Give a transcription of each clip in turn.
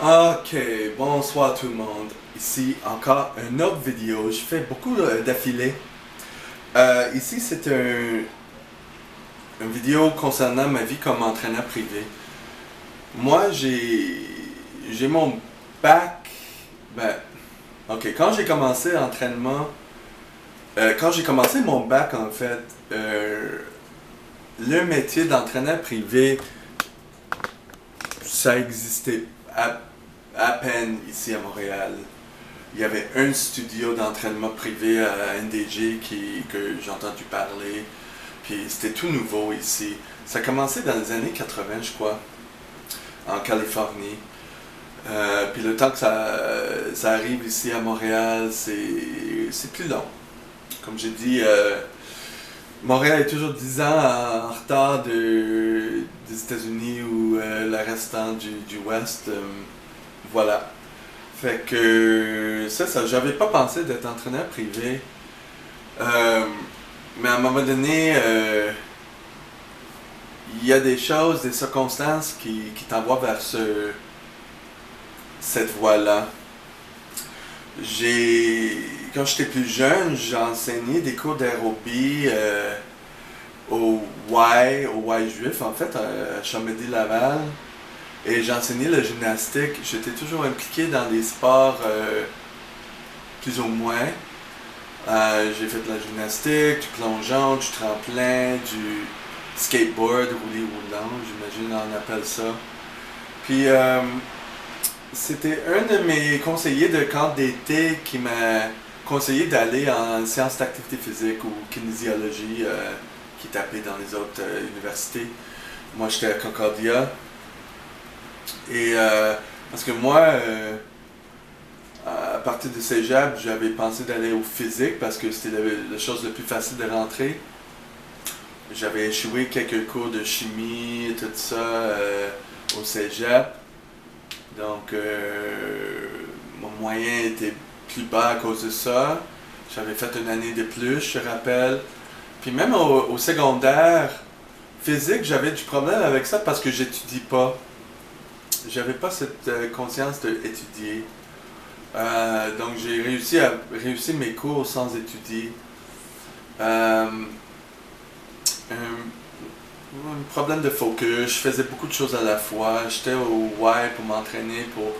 Ok, bonsoir tout le monde. Ici encore une autre vidéo. Je fais beaucoup d'affilés. Ici c'est une vidéo concernant ma vie comme entraîneur privé. Moi j'ai mon bac. Ben, ok, quand j'ai commencé l'entraînement, quand j'ai commencé mon bac en fait, le métier d'entraîneur privé, ça existait à peine ici à Montréal. Il y avait un studio d'entraînement privé à NDG que j'ai entendu parler. Puis c'était tout nouveau ici. Ça a commencé dans les années 80, je crois, en Californie. Puis le temps que ça arrive ici à Montréal, c'est plus long. Comme j'ai dit, Montréal est toujours 10 ans en retard des États-Unis ou le restant du Ouest. Voilà. Fait que ça, j'avais pas pensé d'être entraîneur privé. Euh, mais à un moment donné, il y a des choses, des circonstances qui t'envoient vers cette voie-là. Quand j'étais plus jeune, j'ai enseigné des cours d'aérobie au Y juif, en fait, à Chamédie-Laval. Et j'ai enseigné la gymnastique. J'étais toujours impliqué dans des sports plus ou moins. J'ai fait de la gymnastique, du plongeon, du tremplin, du skateboard, roulis roulant, j'imagine on appelle ça. Puis c'était un de mes conseillers de camp d'été qui m'a conseillé d'aller en sciences d'activité physique ou kinésiologie qui est appelé dans les autres universités. Moi j'étais à Concordia. Et parce que moi, à partir de cégep, j'avais pensé d'aller au physique parce que c'était la chose la plus facile de rentrer. J'avais échoué quelques cours de chimie et tout ça au cégep. Donc mon moyen était plus bas à cause de ça. J'avais fait une année de plus, je te rappelle. Puis même au secondaire, physique, j'avais du problème avec ça parce que j'étudie pas. J'avais pas cette conscience d'étudier. Donc j'ai réussi à réussir mes cours sans étudier. Euh, un problème de focus, je faisais beaucoup de choses à la fois. J'étais au Y pour m'entraîner, pour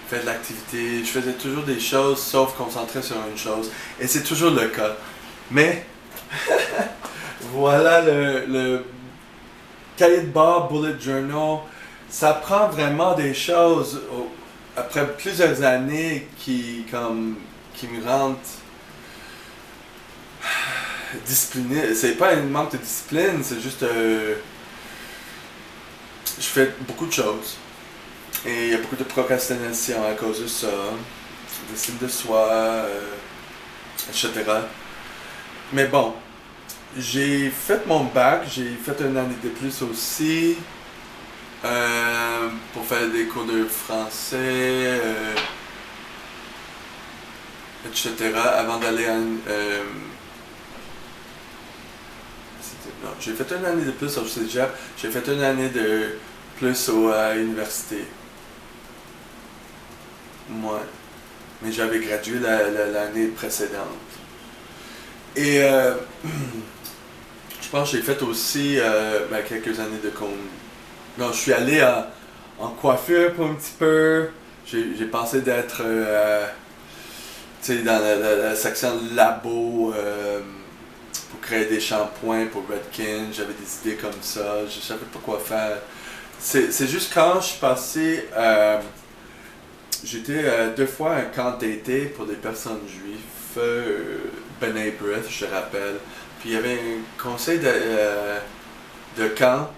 faire de l'activité. Je faisais toujours des choses sauf concentrer sur une chose. Et c'est toujours le cas. Mais voilà le cahier de bord, bullet journal. Ça prend vraiment des choses après plusieurs années qui me rendent discipliné. C'est pas un manque de discipline, c'est juste je fais beaucoup de choses. Et il y a beaucoup de procrastination à cause de ça, d'estime de soi, etc. Mais bon, j'ai fait mon bac, j'ai fait une année de plus aussi. Pour faire des cours de français, etc. Avant d'aller en... non, j'ai fait une année de plus au cégep, j'ai fait une année de plus à l'université. Moi. Mais j'avais gradué l'année précédente. Et je pense que j'ai fait aussi quelques années de cours. Non, je suis allé en coiffure pour un petit peu. J'ai pensé d'être dans la section labo pour créer des shampoings pour Redken. J'avais des idées comme ça. Je savais pas quoi faire. C'est juste quand je suis passé. J'étais 2 fois à un camp d'été pour des personnes juives. B'nai B'rith, je te rappelle. Puis il y avait un conseil de camp.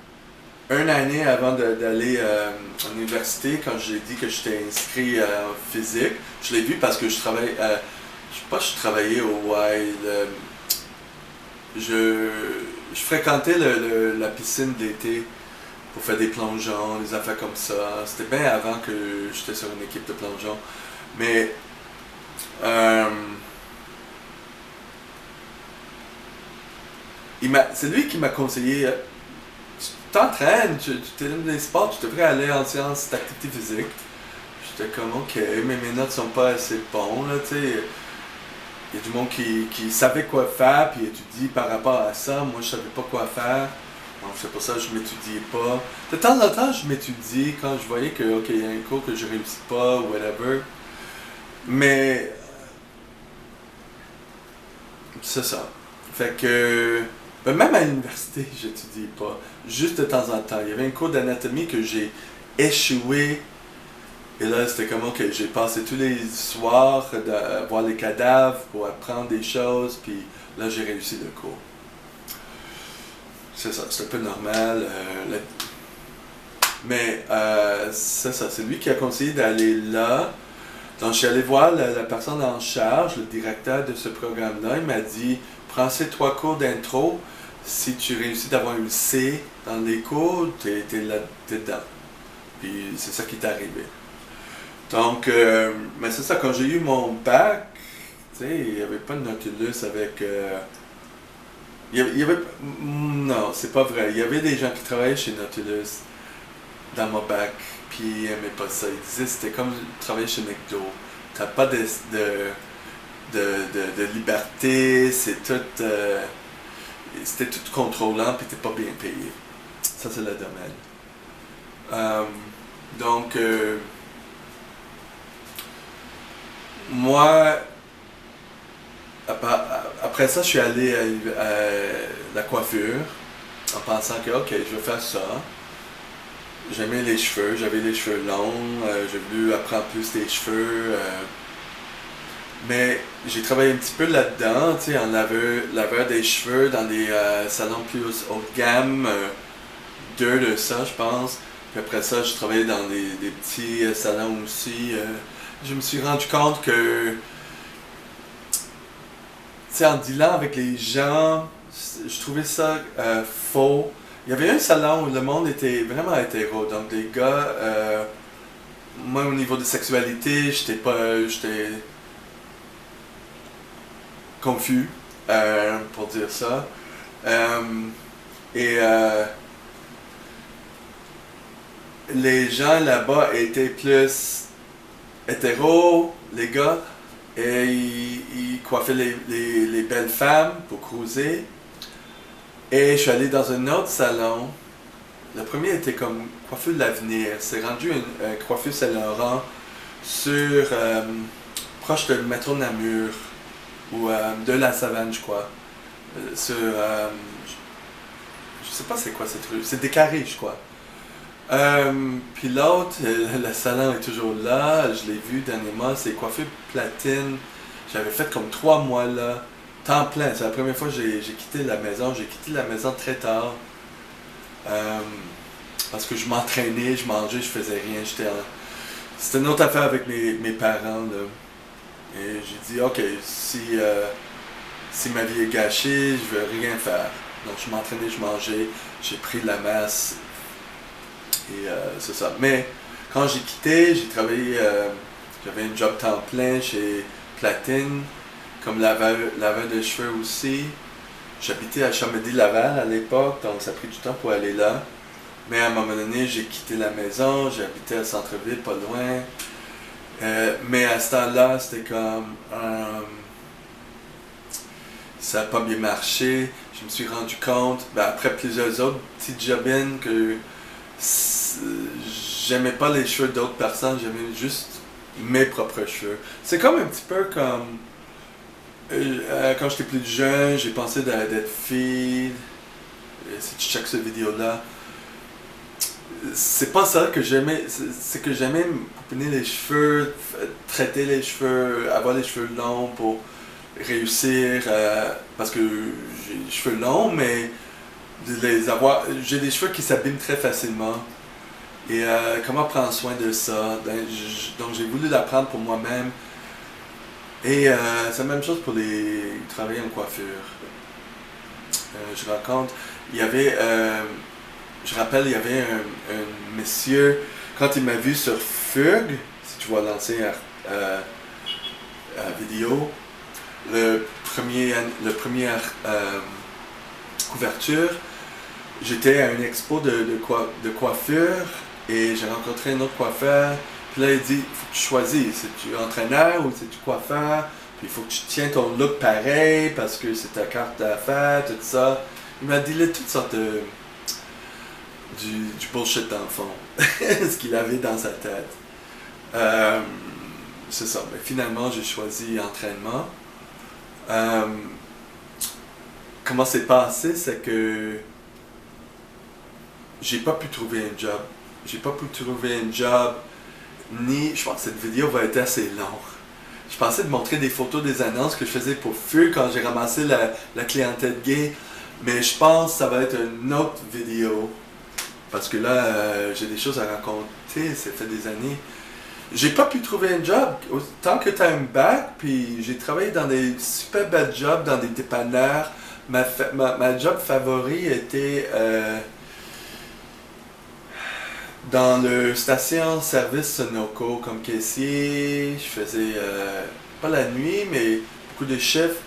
Une année avant d'aller à l'université, quand j'ai dit que j'étais inscrit en physique, je l'ai vu parce que je travaille, je sais pas si je travaillais au Y, je fréquentais la piscine d'été pour faire des plongeons, des affaires comme ça. C'était bien avant que j'étais sur une équipe de plongeons. Mais euh, c'est lui qui m'a conseillé tu t'entraînes, tu t'aimes les sports, tu devrais aller en sciences d'activité physique. J'étais comme, ok, mais mes notes sont pas assez bonnes, là, tu sais. Il y a du monde qui savait quoi faire, puis étudie par rapport à ça. Moi, je savais pas quoi faire. Donc, c'est pour ça que je m'étudiais pas. De temps en temps, je m'étudie quand je voyais que, ok, il y a un cours que je réussis pas, ou whatever. Mais, c'est ça. Fait que, ben, même à l'université, j'étudiais pas. Juste de temps en temps. Il y avait un cours d'anatomie que j'ai échoué. Et là, c'était comme, ok, j'ai passé tous les soirs à voir les cadavres pour apprendre des choses, puis là, j'ai réussi le cours. C'est ça, c'est un peu normal. Mais c'est ça, c'est lui qui a conseillé d'aller là. Donc, je suis allé voir la personne en charge, le directeur de ce programme-là. Il m'a dit, prends ces 3 cours d'intro. Si tu réussis d'avoir une C dans les cours, t'es dedans. Puis c'est ça qui t'est arrivé. Donc, mais c'est ça, quand j'ai eu mon bac, tu sais, il n'y avait pas de Nautilus avec... non, c'est pas vrai. Il y avait des gens qui travaillaient chez Nautilus dans mon bac, puis ils n'aimaient pas ça. Ils disaient que c'était comme travailler chez McDo. T'as pas de liberté, c'est tout... c'était tout contrôlant, puis t'es pas bien payé. Ça, c'est le domaine. Donc... moi, après ça, je suis allé à la coiffure en pensant que, ok, je vais faire ça. J'aimais les cheveux, j'avais les cheveux longs, j'ai voulu apprendre plus les cheveux. Mais j'ai travaillé un petit peu là-dedans, tu sais, en laveur des cheveux dans des salons plus haut de gamme, 2 de ça, je pense. Puis après ça, je travaillais dans des petits salons aussi. Je me suis rendu compte que, tu sais, en dealant avec les gens, je trouvais ça faux. Il y avait un salon où le monde était vraiment hétéro. Donc, les gars, moi, au niveau de sexualité, j'étais confus, pour dire ça. Et les gens là-bas étaient plus hétéro, les gars, et ils coiffaient les belles femmes pour cruiser. Et je suis allé dans un autre salon. Le premier était comme Coiffure de l'Avenir. C'est rendu une Coiffure Saint-Laurent sur proche de métro Namur ou de la Savane, je crois. Sur je sais pas c'est quoi cette rue. C'est Descarrés, je crois. Puis l'autre, le salon est toujours là, je l'ai vu dernièrement, c'est Coiffure Platine. J'avais fait comme 3 mois là, temps plein. C'est la première fois que j'ai quitté la maison. J'ai quitté la maison très tard. Parce que je m'entraînais, je mangeais, je faisais rien. C'était une autre affaire avec mes parents là. Et j'ai dit, ok, si ma vie est gâchée, je veux rien faire. Donc je m'entraînais, je mangeais, j'ai pris de la masse. Et c'est ça. Mais quand j'ai quitté, j'ai travaillé, j'avais un job temps plein chez Platine, comme laveur de cheveux aussi. J'habitais à Chamédie-Laval à l'époque, donc ça a pris du temps pour aller là. Mais à un moment donné, j'ai quitté la maison, j'habitais à centre-ville, pas loin. Mais à ce temps-là, c'était comme... ça n'a pas bien marché. Je me suis rendu compte, après plusieurs autres petits job-ins, que j'aimais pas les cheveux d'autres personnes, j'aimais juste mes propres cheveux. C'est comme un petit peu comme quand j'étais plus jeune, j'ai pensé d'être fille. Si tu checkes cette vidéo-là, c'est pas ça que j'aimais, c'est que j'aimais me couper les cheveux, traiter les cheveux, avoir les cheveux longs pour réussir, parce que j'ai les cheveux longs, mais j'ai des cheveux qui s'abîment très facilement. Et comment prendre soin de ça? Donc j'ai voulu l'apprendre pour moi-même. Et c'est la même chose pour travailler en coiffure. Je raconte, il y avait, je rappelle, il y avait un monsieur, quand il m'a vu sur Fugue, si tu vois l'ancienne vidéo, le premier couverture, j'étais à une expo de coiffure et j'ai rencontré un autre coiffeur, Puis là, il dit, il faut que tu choisisses, c'est-tu entraîneur ou c'est-tu coiffeur? Puis il faut que tu tiens ton look pareil parce que c'est ta carte d'affaires, tout ça. Il m'a dit là, toutes sortes du bullshit dans le fond, ce qu'il avait dans sa tête. C'est ça, mais finalement j'ai choisi entraînement. Comment c'est passé, c'est que j'ai pas pu trouver un job. J'ai pas pu trouver un job, ni... Je pense que cette vidéo va être assez longue. Je pensais de montrer des photos des annonces que je faisais pour Feu quand j'ai ramassé la clientèle gay, mais je pense que ça va être une autre vidéo. Parce que là, j'ai des choses à raconter, ça fait des années. J'ai pas pu trouver un job. Tant que tu as un bac, puis j'ai travaillé dans des super belles jobs, dans des dépanneurs. Ma job favori était dans le station-service Sunoco comme caissier. Je faisais pas la nuit, mais beaucoup de chiffres.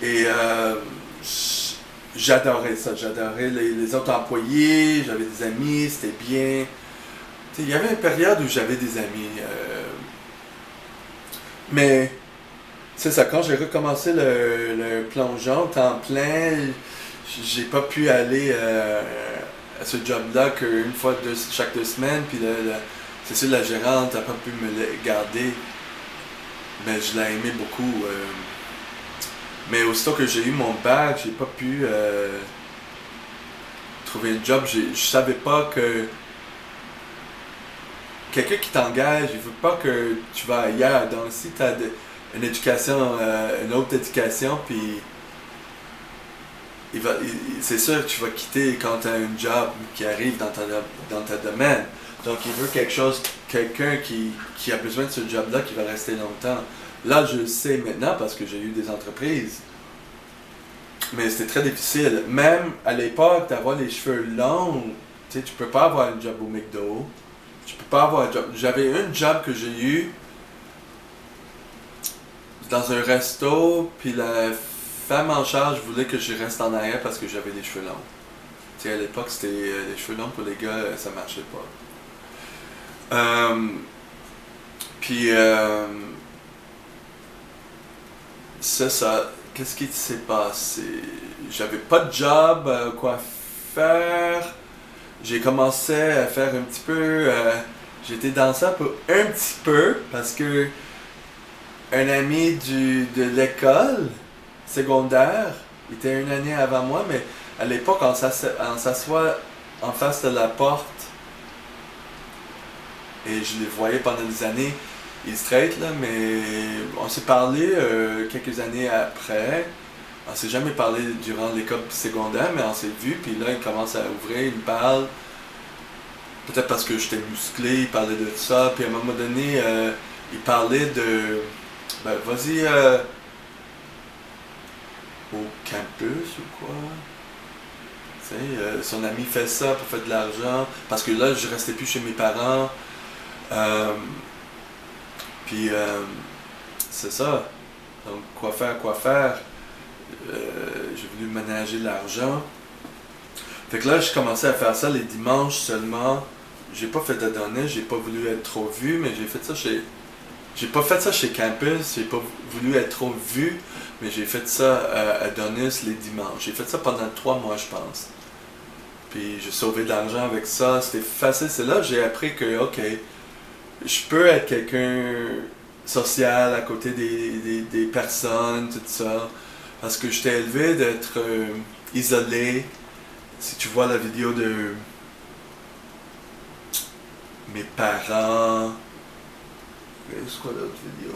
Et j'adorais ça. J'adorais les autres employés. J'avais des amis, c'était bien. Il y avait une période où j'avais des amis. Mais c'est ça, quand j'ai recommencé le plongeon temps plein, j'ai pas pu aller à ce job-là qu'une fois chaque 2 semaines. Puis c'est sûr, la gérante n'a pas pu me le garder. Mais je l'ai aimé beaucoup. Mais aussitôt que j'ai eu mon bac, j'ai pas pu trouver un job. Je savais pas que quelqu'un qui t'engage, il veut pas que tu vas ailleurs. Donc si tu as une éducation, une autre éducation, puis c'est sûr que tu vas quitter quand tu as un job qui arrive dans ton domaine. Donc il veut quelqu'un qui a besoin de ce job-là, qui va rester longtemps. Là, je le sais maintenant parce que j'ai eu des entreprises. Mais c'était très difficile. Même à l'époque, d'avoir les cheveux longs, tu peux pas avoir un job au McDo. Tu peux pas avoir un job. J'avais un job que j'ai eu dans un resto, puis la femme en charge voulait que je reste en arrière parce que j'avais des cheveux longs. Tu sais, à l'époque, c'était les cheveux longs pour les gars, ça marchait pas. Puis, c'est ça. Qu'est-ce qui s'est passé? J'avais pas de job, quoi faire. J'ai commencé à faire un petit peu... j'étais dans ça pour un petit peu parce que un ami de l'école secondaire était une année avant moi, mais à l'époque, on s'assoit en face de la porte et je les voyais pendant des années. Il straight là, mais on s'est parlé quelques années après. On s'est jamais parlé durant l'école secondaire, mais on s'est vu, puis là il commence à ouvrir, il me parle. Peut-être parce que j'étais musclé, il parlait de ça, puis à un moment donné, il parlait de... Ben, vas-y au campus ou quoi. Tu sais, son ami fait ça pour faire de l'argent, parce que là, je restais plus chez mes parents. Puis, c'est ça. Donc, quoi faire. J'ai voulu ménager l'argent. Fait que là, j'ai commencé à faire ça les dimanches seulement. J'ai pas fait d'Adonis, j'ai pas voulu être trop vu, mais j'ai fait ça chez... J'ai pas fait ça chez Campus, j'ai pas voulu être trop vu, mais j'ai fait ça à Adonis les dimanches. J'ai fait ça pendant 3 mois, je pense. Puis j'ai sauvé de l'argent avec ça, c'était facile. C'est là que j'ai appris que, ok, je peux être quelqu'un social à côté des personnes, tout ça. Parce que j'étais élevé d'être isolé. Si tu vois la vidéo de mes parents... C'est quoi l'autre vidéo?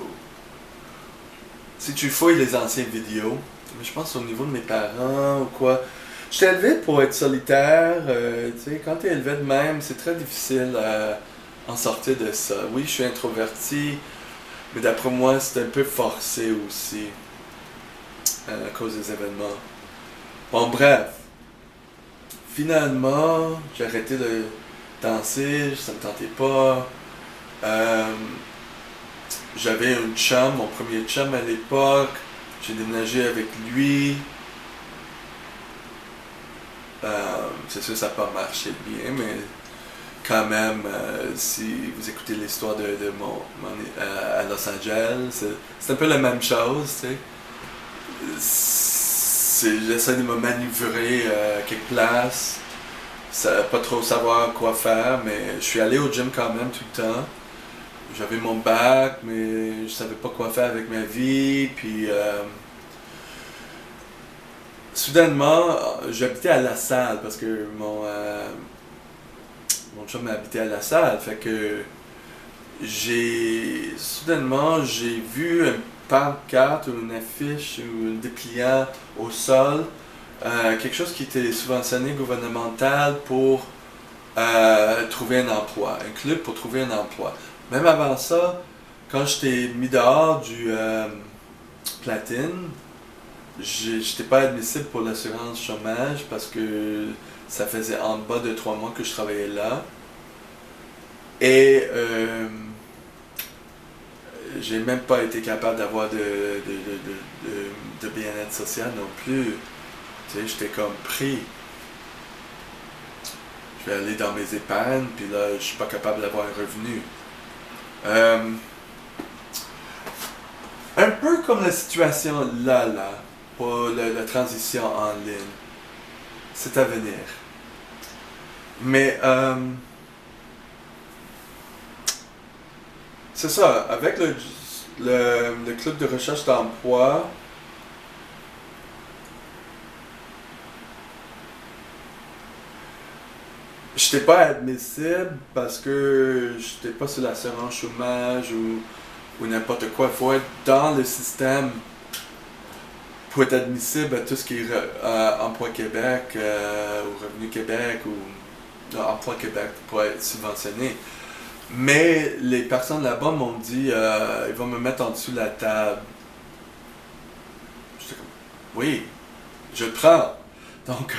Si tu fouilles les anciennes vidéos, mais je pense au niveau de mes parents ou quoi. J'étais élevé pour être solitaire. Tu sais, quand tu es élevé de même, c'est très difficile à en sortir de ça. Oui, je suis introverti, mais d'après moi, c'est un peu forcé aussi à cause des événements. Bon, bref. Finalement, j'ai arrêté de danser, ça me tentait pas. J'avais un chum, mon premier chum à l'époque. J'ai déménagé avec lui. C'est sûr que ça n'a pas marché bien, mais quand même, si vous écoutez l'histoire de à Los Angeles, c'est un peu la même chose, tu sais. J'essaie de me manœuvrer à quelque place, pas trop savoir quoi faire, mais je suis allé au gym quand même tout le temps. J'avais mon bac, mais je savais pas quoi faire avec ma vie, puis soudainement, j'habitais à La Salle, parce que mon chum habitait à La Salle, fait que soudainement, j'ai vu une pancarte ou une affiche ou un dépliant au sol, quelque chose qui était subventionné gouvernemental pour trouver un emploi, un club pour trouver un emploi. Même avant ça, quand j'étais mis dehors du platine, j'étais pas admissible pour l'assurance chômage parce que ça faisait en bas de 3 mois que je travaillais là. Et j'ai même pas été capable d'avoir de bien-être social non plus. Tu sais, j'étais comme pris. Je vais aller dans mes épargnes, puis là, je suis pas capable d'avoir un revenu. Un peu comme la situation là, pour la transition en ligne. C'est à venir. Mais c'est ça, avec le club de recherche d'emploi, j'étais pas admissible parce que j'étais pas sur l'assurance chômage ou n'importe quoi. Il faut être dans le système pour être admissible à tout ce qui est Emploi Québec ou Revenu Québec ou Emploi Québec pour être subventionné. Mais les personnes là-bas m'ont dit ils vont me mettre en dessous de la table. J'étais comme oui, je le prends. Donc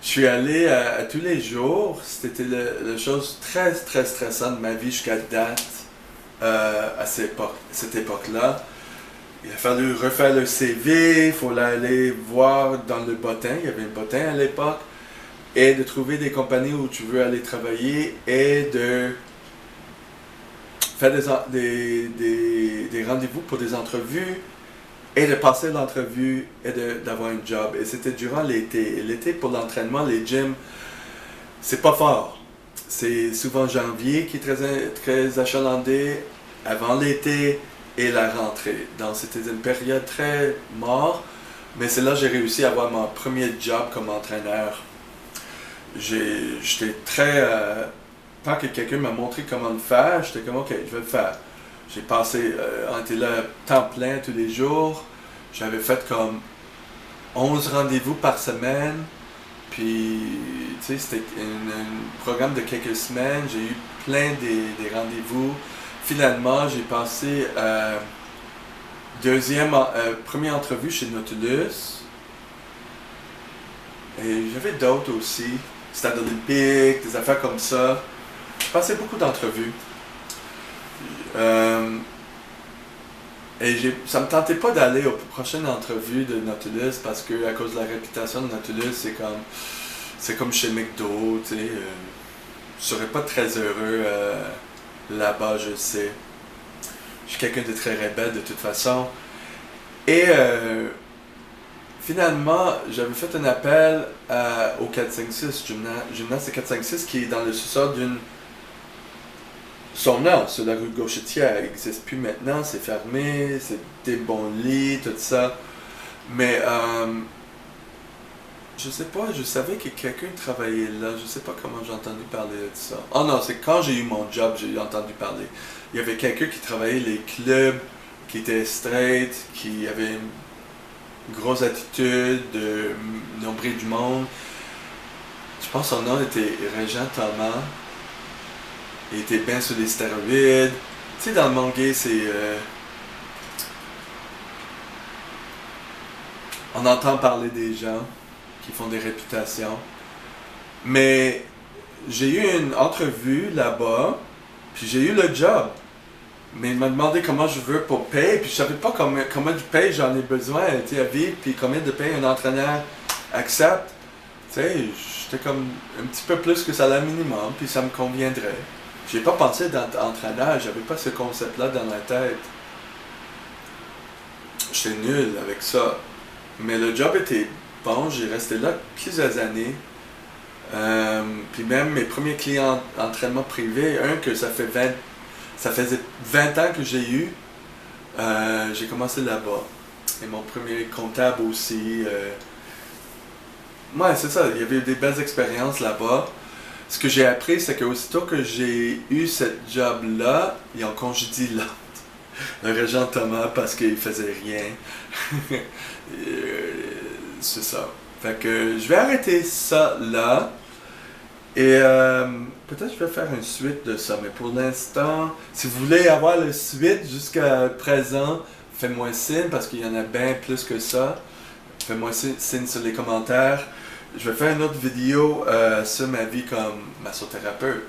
je suis allé à tous les jours. C'était la chose très très stressante de ma vie jusqu'à date à cette époque-là. Il a fallu refaire le CV, il fallait aller voir dans le bottin, il y avait un bottin à l'époque, et de trouver des compagnies où tu veux aller travailler et de faire des rendez-vous pour des entrevues et de passer l'entrevue et d'avoir un job. Et c'était durant l'été. Et l'été, pour l'entraînement, les gyms, c'est pas fort. C'est souvent janvier qui est très, très achalandé, avant l'été et la rentrée. Donc c'était une période très morte, mais c'est là que j'ai réussi à avoir mon premier job comme entraîneur. J'étais très... tant que quelqu'un m'a montré comment le faire, j'étais comme ok, je vais le faire. J'ai passé, on était là temps plein tous les jours. J'avais fait comme 11 rendez-vous par semaine. Puis, tu sais, c'était un programme de quelques semaines. J'ai eu plein des rendez-vous. Finalement, j'ai passé première entrevue chez Nautilus. Et j'avais d'autres aussi. Stade olympique, des affaires comme ça. J'ai passé beaucoup d'entrevues. Et ça me tentait pas d'aller aux prochaines entrevues de Nautilus parce que à cause de la réputation de Nautilus, c'est comme chez McDo, tu sais. Je serais pas très heureux là-bas, je sais. Je suis quelqu'un de très rebelle de toute façon. Et finalement, j'avais fait un appel au 456, Gymnase 456, qui est dans le sous-sol d'une... Son nom, sur la rue Gauchetière, il n'existe plus maintenant, c'est fermé, c'est des bons lits, tout ça. Mais je sais pas, je savais que quelqu'un travaillait là, je sais pas comment j'ai entendu parler de ça. Oh non, c'est quand j'ai eu mon job, j'ai entendu parler. Il y avait quelqu'un qui travaillait les clubs, qui était straight, qui avait une grosse attitude, de nombril du monde. Je pense que son nom était Régent Thomas. Il était bien sur les stéroïdes. Tu sais, dans le monde gay, c'est... on entend parler des gens qui font des réputations. Mais j'ai eu une entrevue là-bas, puis j'ai eu le job. Mais il m'a demandé comment je veux pour payer, puis je savais pas combien de paye j'en ai besoin à vivre, puis combien de paye un entraîneur accepte. Tu sais, j'étais comme un petit peu plus que salaire minimum, puis ça me conviendrait. J'ai pas pensé d'entraîneur, j'avais pas ce concept-là dans la tête. J'étais nul avec ça. Mais le job était bon, j'ai resté là plusieurs années. Puis même mes premiers clients d'entraînement privé, ça faisait 20 ans que j'ai eu, j'ai commencé là-bas. Et mon premier comptable aussi. Ouais, c'est ça, il y avait eu des belles expériences là-bas. Ce que j'ai appris, c'est qu'aussitôt que j'ai eu ce job-là, ils ont congédié le régent Thomas parce qu'il faisait rien. C'est ça. Fait que je vais arrêter ça là. Et peut-être je vais faire une suite de ça. Mais pour l'instant, si vous voulez avoir la suite jusqu'à présent, faites-moi signe parce qu'il y en a bien plus que ça. Faites-moi signe sur les commentaires. Je vais faire une autre vidéo sur ma vie comme massothérapeute.